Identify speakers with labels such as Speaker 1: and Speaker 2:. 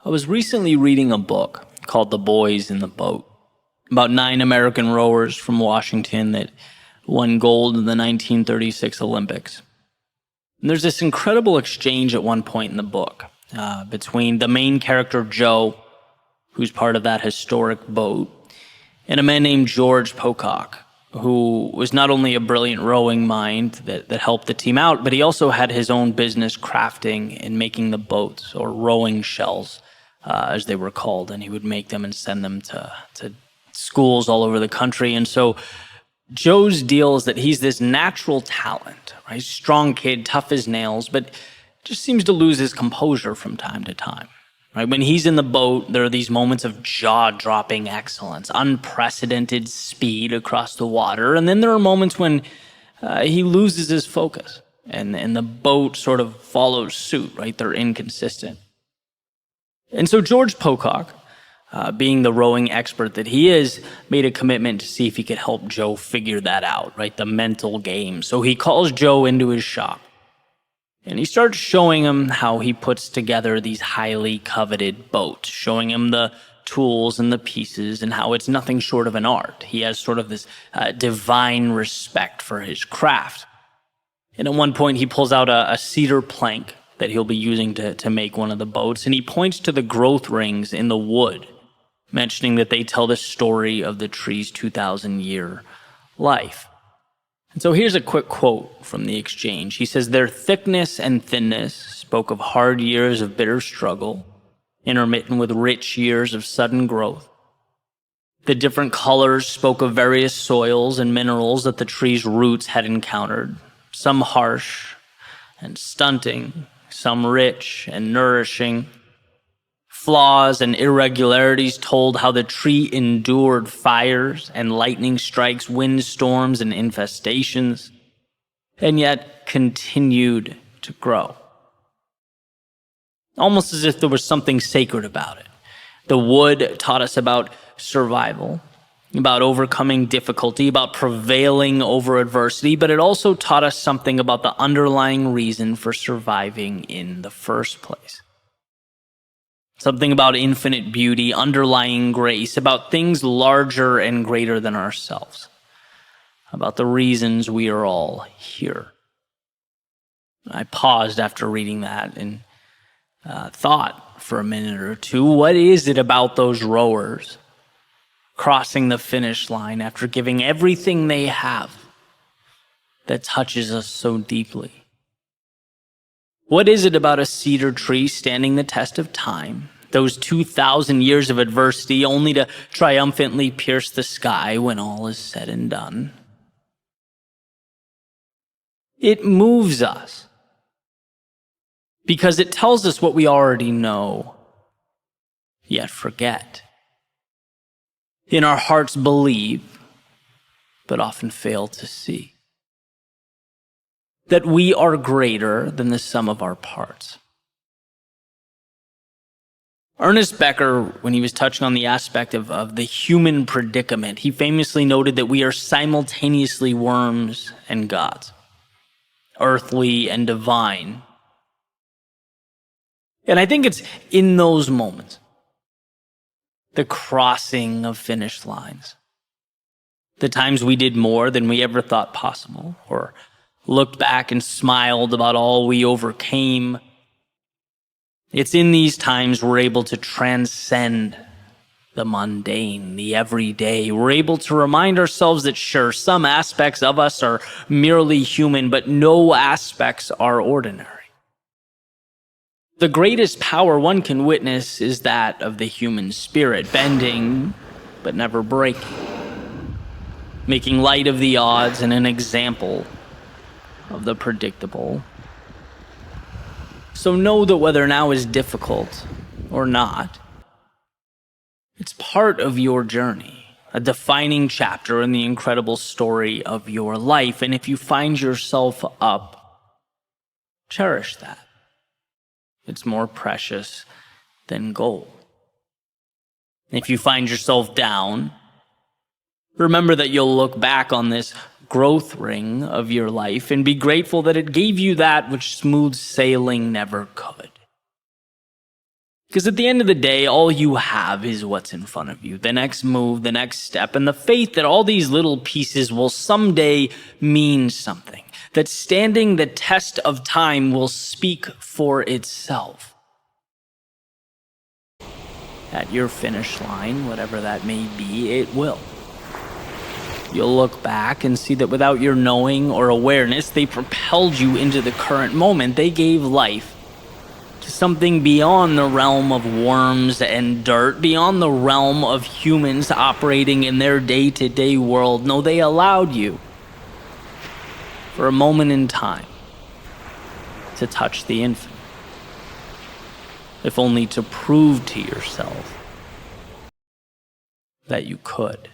Speaker 1: I was recently reading a book called The Boys in the Boat about 9 American rowers from Washington that won gold in the 1936 Olympics. And there's this incredible exchange at one point in the book between the main character, Joe, who's part of that historic boat, and a man named George Pocock, who was not only a brilliant rowing mind that helped the team out, but he also had his own business crafting and making the boats, or rowing shells, as they were called, and he would make them and send them to schools all over the country. And so Joe's deal is that he's this natural talent, right? Strong kid, tough as nails, but just seems to lose his composure from time to time. Right? When he's in the boat, there are these moments of jaw-dropping excellence, unprecedented speed across the water, and then there are moments when he loses his focus, and the boat sort of follows suit, right? They're inconsistent. And so George Pocock, being the rowing expert that he is, made a commitment to see if he could help Joe figure that out, right? The mental game. So he calls Joe into his shop, and he starts showing him how he puts together these highly coveted boats, showing him the tools and the pieces and how it's nothing short of an art. He has sort of this divine respect for his craft. And at one point, he pulls out a cedar plank that he'll be using to make one of the boats, and he points to the growth rings in the wood, mentioning that they tell the story of the tree's 2,000-year life. And so here's a quick quote from the exchange. He says, "Their thickness and thinness spoke of hard years of bitter struggle, intermittent with rich years of sudden growth. The different colors spoke of various soils and minerals that the tree's roots had encountered, some harsh and stunting, some rich and nourishing. Flaws and irregularities told how the tree endured fires and lightning strikes, windstorms and infestations, and yet continued to grow." Almost as if there was something sacred about it. The wood taught us about survival, about overcoming difficulty, about prevailing over adversity, but it also taught us something about the underlying reason for surviving in the first place. Something about infinite beauty, underlying grace, about things larger and greater than ourselves, about the reasons we are all here. I paused after reading that and thought for a minute or two, what is it about those rowers crossing the finish line after giving everything they have that touches us so deeply? What is it about a cedar tree standing the test of time, those 2,000 years of adversity, only to triumphantly pierce the sky when all is said and done? It moves us because it tells us what we already know, yet forget. In our hearts believe, but often fail to see. That we are greater than the sum of our parts. Ernest Becker, when he was touching on the aspect of the human predicament, he famously noted that we are simultaneously worms and gods, earthly and divine. And I think it's in those moments, the crossing of finish lines, the times we did more than we ever thought possible, or looked back and smiled about all we overcame. It's in these times we're able to transcend the mundane, the everyday. We're able to remind ourselves that sure, some aspects of us are merely human, but no aspects are ordinary. The greatest power one can witness is that of the human spirit, bending but never breaking, making light of the odds and an example of the predictable. So know that whether now is difficult or not, it's part of your journey, a defining chapter in the incredible story of your life. And if you find yourself up, cherish that. It's more precious than gold. If you find yourself down, remember that you'll look back on this growth ring of your life and be grateful that it gave you that which smooth sailing never could. Because at the end of the day, all you have is what's in front of you. The next move, the next step, and the faith that all these little pieces will someday mean something. That standing the test of time will speak for itself. At your finish line, whatever that may be, it will. You'll look back and see that without your knowing or awareness, they propelled you into the current moment. They gave life to something beyond the realm of worms and dirt, beyond the realm of humans operating in their day-to-day world. No, they allowed you, for a moment in time, to touch the infinite, if only to prove to yourself that you could.